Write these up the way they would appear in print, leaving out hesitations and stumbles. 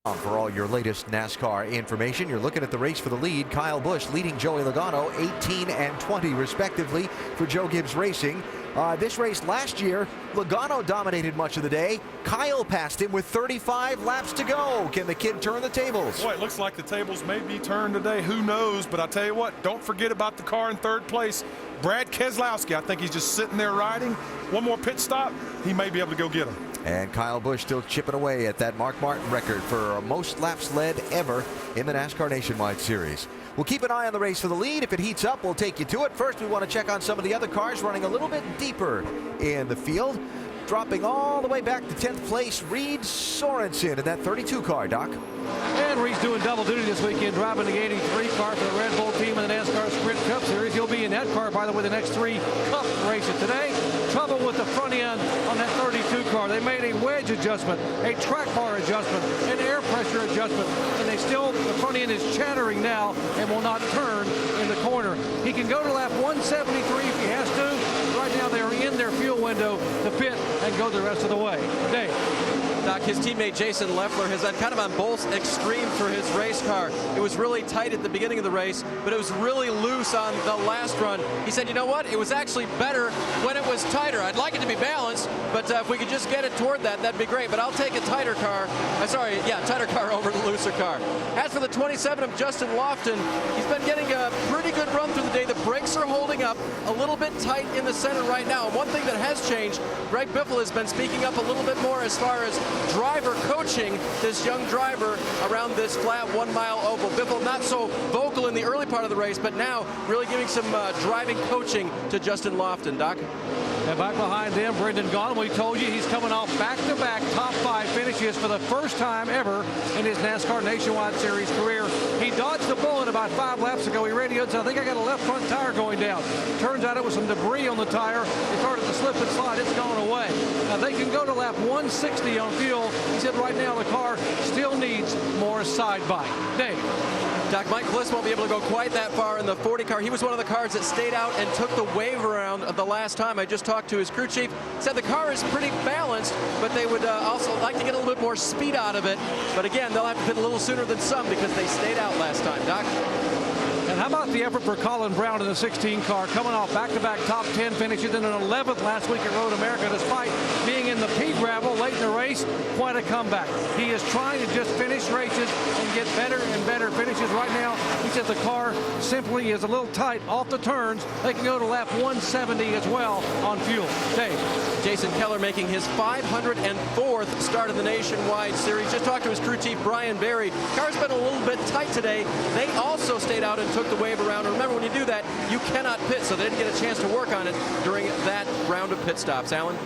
For all your latest NASCAR information, you're looking at the race for the lead. Kyle Busch leading Joey Logano 18 and 20 respectively for Joe Gibbs Racing. This race last year, Logano dominated much of the day. Kyle passed him with 35 laps to go. Can the kid turn the tables? Boy, it looks like the tables may be turned today. Who knows? But I tell you what, don't forget about the car in third place. Brad Keselowski, I think he's just sitting there riding. One more pit stop, he may be able to go get him. And Kyle Busch still chipping away at that Mark Martin record for most laps led ever in the NASCAR Nationwide Series. We'll keep an eye on the race for the lead. If it heats up, we'll take you to it. First, we want to check on some of the other cars running a little bit deeper in the field. Dropping all the way back to 10th place, Reed Sorensen in that 32 car, Doc. And Reed's doing double duty this weekend, driving the 83 car for the Red Bull team in the NASCAR Sprint Cup Series. He'll be in that car, by the way, the next 3 Cup races today. Trouble with the front end on that 32 car. They made a wedge adjustment, a track bar adjustment, an air pressure adjustment, and the front end is chattering now and will not turn in the corner. He can go to lap 173 if he has to. Right now they are in their fuel window to pit and go the rest of the way. Dave. Doc, his teammate Jason Leffler has been kind of on both extremes for his race car. It was really tight at the beginning of the race, but it was really loose on the last run. He said, you know what, it was actually better when it was tighter. I'd like it to be balanced, but if we could just get it toward that, that'd be great. But I'll take a tighter car. Tighter car over the looser car. As for the 27 of Justin Lofton, he's been getting a pretty good run through the day. The brakes are holding up a little bit tight in the center right now. And one thing that has changed, Greg Biffle has been speaking up a little bit more as far as driver coaching this young driver around this flat 1 mile oval. Biffle not so vocal in the early part of the race, but now really giving some driving coaching to Justin Lofton. Doc? And back behind them, Brendan Gaughan. We told you he's coming off back-to-back top 5 finishes for the first time ever in his NASCAR Nationwide Series career. He dodged the bullet about 5 laps ago. He radioed, so I think I got a left front tire going down. Turns out it was some debris on the tire. It started to slip and slide. It's gone away. Now they can go to lap 160 on fuel. He said right now the car still needs more side bite. Dave. Doc, Mike Bliss won't be able to go quite that far in the 40 car. He was one of the cars that stayed out and took the wave around the last time. I just talked to his crew chief. Said the car is pretty balanced, but they would also like to get a little bit more speed out of it. But again, they'll have to pit a little sooner than some because they stayed out last time. Doc? And how about the effort for Colin Brown in the 16 car, coming off back-to-back top 10 finishes and an 11th last week at Road America, despite being in the pea gravel late in the race. Quite a comeback. He is trying to just finish races and get better and better finishes. Right now, he said the car simply is a little tight off the turns. They can go to lap 170 as well on fuel. Dave. Jason Keller making his 504th start of the Nationwide Series. Just talked to his crew chief, Brian Berry. Car's been a little bit tight today. They also stayed out and took the wave around. And remember, when you do that, you cannot pit, so they didn't get a chance to work on it during that round of pit stops. Alan?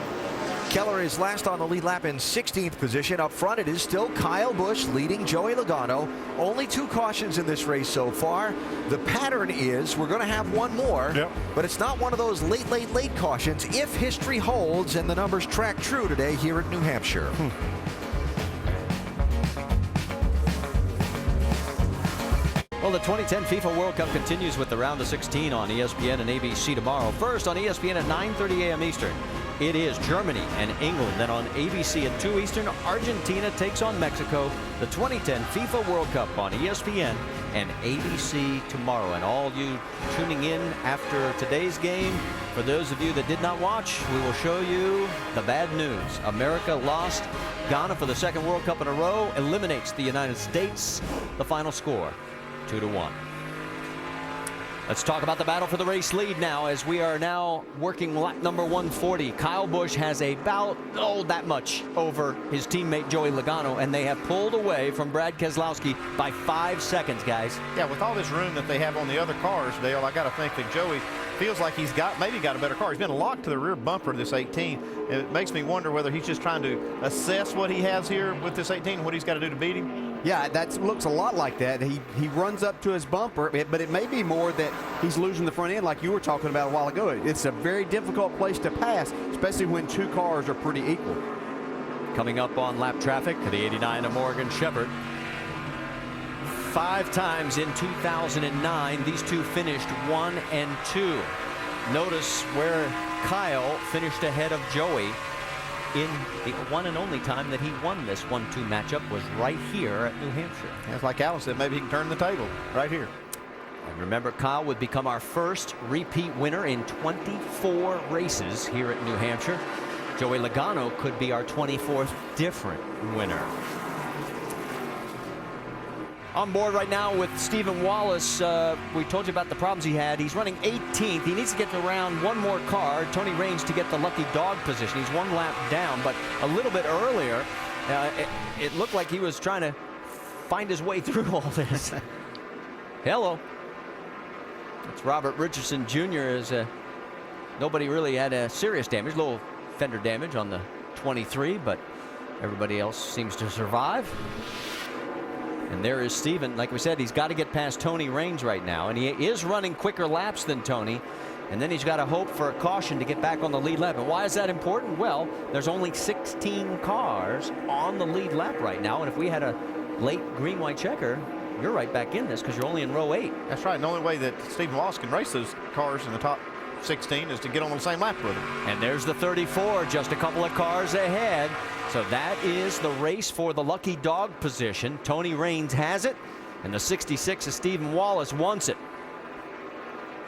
Keller is last on the lead lap in 16th position. Up front, it is still Kyle Busch leading Joey Logano. Only 2 cautions in this race so far. The pattern is we're going to have one more, but it's not one of those late cautions if history holds and the numbers track true today here at New Hampshire. Well, the 2010 FIFA World Cup continues with the round of 16 on ESPN and ABC tomorrow. First on ESPN at 9:30 a.m. Eastern. It is Germany and England. Then on ABC at 2 Eastern, Argentina takes on Mexico. The 2010 FIFA World Cup on ESPN and ABC tomorrow. And all you tuning in after today's game, for those of you that did not watch, we will show you the bad news. America lost. Ghana, for the 2nd World Cup in a row, eliminates the United States. The final score, 2-1. Let's talk about the battle for the race lead now, as we are now working lap number 140. Kyle Busch has about that much over his teammate Joey Logano, and they have pulled away from Brad Keselowski by 5 seconds, guys. Yeah, with all this room that they have on the other cars, Dale, I got to think that Joey feels like he's maybe got a better car. He's been locked to the rear bumper of this 18. And it makes me wonder whether he's just trying to assess what he has here with this 18 and what he's got to do to beat him. Yeah, that looks a lot like that. He runs up to his bumper, but it may be more that he's losing the front end like you were talking about a while ago. It's a very difficult place to pass, especially when 2 cars are pretty equal. Coming up on lap traffic, the 89 of Morgan Shepherd. 5 times in 2009, these two finished 1 and 2. Notice where Kyle finished ahead of Joey in the one and only time that he won this 1-2 matchup was right here at New Hampshire. It's like Alan said, maybe he can turn the table right here. And remember, Kyle would become our first repeat winner in 24 races here at New Hampshire. Joey Logano could be our 24th different winner. On board right now with Stephen Wallace. We told you about the problems he had. He's running 18th. He needs to get around one more car, Tony Raines, to get the lucky dog position. He's one lap down, but a little bit earlier, it looked like he was trying to find his way through all this. Hello. It's Robert Richardson Jr. As nobody really had a serious damage, a little fender damage on the 23, but everybody else seems to survive. And there is Steven. Like we said, he's got to get past Tony Raines right now, and he is running quicker laps than Tony. And then he's got to hope for a caution to get back on the lead lap. And why is that important? Well, there's only 16 cars on the lead lap right now, and if we had a late green-white checker, you're right back in this because you're only in row 8. That's right. And the only way that Stephen Wallace can race those cars in the top 16 is to get on the same lap with him. And there's the 34, just a couple of cars ahead. So that is the race for the lucky dog position. Tony Raines has it, and the 66 of Stephen Wallace wants it.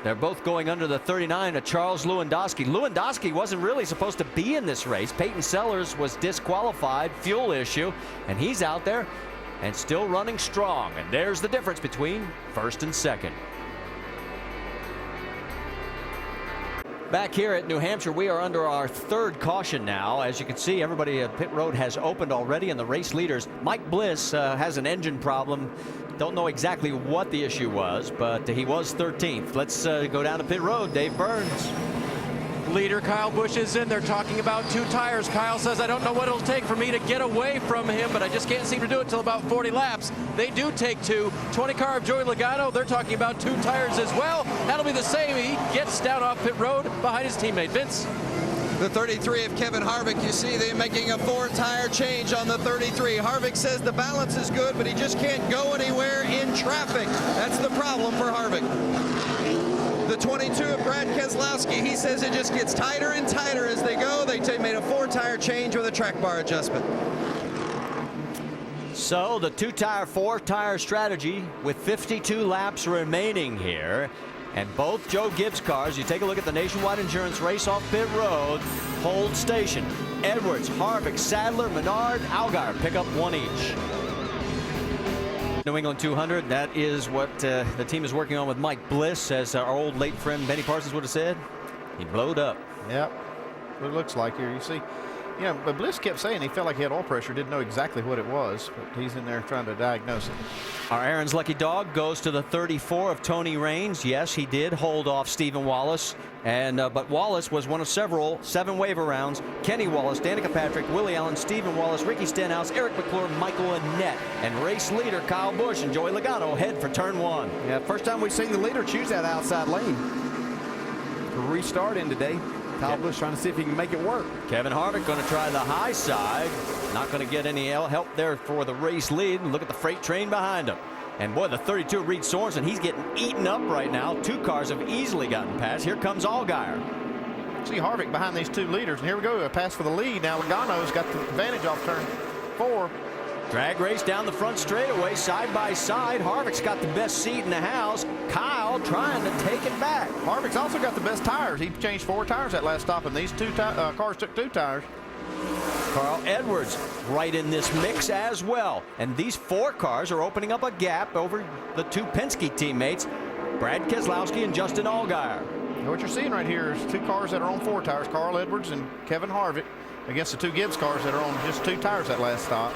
They're both going under the 39 of Charles Lewandowski. Lewandowski wasn't really supposed to be in this race. Peyton Sellers was disqualified, fuel issue, and he's out there and still running strong. And there's the difference between first and second. Back here at New Hampshire, we are under our third caution now. As you can see, everybody at pit road has opened already, and the race leaders. Mike Bliss has an engine problem. Don't know exactly what the issue was, but he was 13th. Let's go down to pit road. Dave Burns. Leader Kyle Busch is in there talking about 2 tires. Kyle says, I don't know what it'll take for me to get away from him, but I just can't seem to do it till about 40 laps. They do take 2. 20 car of Joey Logano, they're talking about 2 tires as well. That'll be the same. He gets down off pit road behind his teammate, Vince. The 33 of Kevin Harvick, you see they're making a 4-tire change on the 33. Harvick says the balance is good, but he just can't go anywhere in traffic. That's the problem for Harvick. The 22 of Brad Keselowski, he says it just gets tighter and tighter as they go. They made a 4-tire change with a track bar adjustment. So the 2-tire, 4-tire strategy with 52 laps remaining here. And both Joe Gibbs cars, you take a look at the Nationwide Insurance race off pit road, hold station. Edwards, Harvick, Sadler, Menard, Allgaier pick up 1 each. New England 200, that is what the team is working on with Mike Bliss, as our old late friend Benny Parsons would have said. He blowed up. Yep, what it looks like here. You see, you know, but Bliss kept saying he felt like he had oil pressure, didn't know exactly what it was, but he's in there trying to diagnose it. Our Aaron's lucky dog goes to the 34 of Tony Raines. Yes, he did hold off Stephen Wallace, and but Wallace was one of several 7 waiver rounds. Kenny Wallace, Danica Patrick, Willie Allen, Stephen Wallace, Ricky Stenhouse, Eric McClure, Michael Annette, and race leader Kyle Busch and Joey Logano head for turn 1. Yeah, first time we've seen the leader choose that outside lane to restart in today. Kyle Busch trying to see if he can make it work. Kevin Harvick going to try the high side. Not going to get any help there for the race lead. Look at the freight train behind him. And boy, the 32 Reed Sorensen, he's getting eaten up right now. 2 cars have easily gotten past. Here comes Allgaier. See Harvick behind these 2 leaders, and here we go, a pass for the lead. Now Logano's got the advantage off turn 4. Drag race down the front straightaway, side by side. Harvick's got the best seat in the house. Kyle trying to take it back. Harvick's also got the best tires. He changed 4 tires that last stop, and these 2 cars took 2 tires. Carl Edwards right in this mix as well. And these 4 cars are opening up a gap over the 2 Penske teammates, Brad Keselowski and Justin Allgaier. And what you're seeing right here is 2 cars that are on 4 tires, Carl Edwards and Kevin Harvick, against the 2 Gibbs cars that are on just 2 tires that last stop.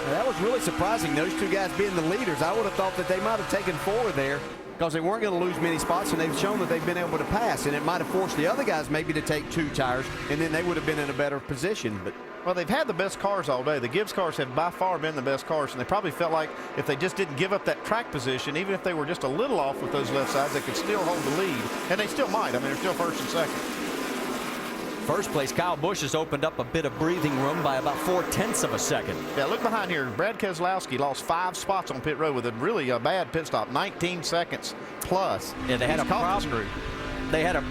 Now, that was really surprising, those 2 guys being the leaders. I would have thought that they might have taken 4 there because they weren't going to lose many spots, and they've shown that they've been able to pass, and it might have forced the other guys maybe to take 2 tires, and then they would have been in a better position. But well, they've had the best cars all day. The Gibbs cars have by far been the best cars, and they probably felt like if they just didn't give up that track position, even if they were just a little off with those left sides, they could still hold the lead, and they still might. I mean, they're still first and second. First place, Kyle Busch has opened up a bit of breathing room by about 0.4 of a second. Yeah, look behind here. Brad Keselowski lost 5 spots on pit road with a really bad pit stop, 19 seconds plus. Yeah, they had a problem. They had a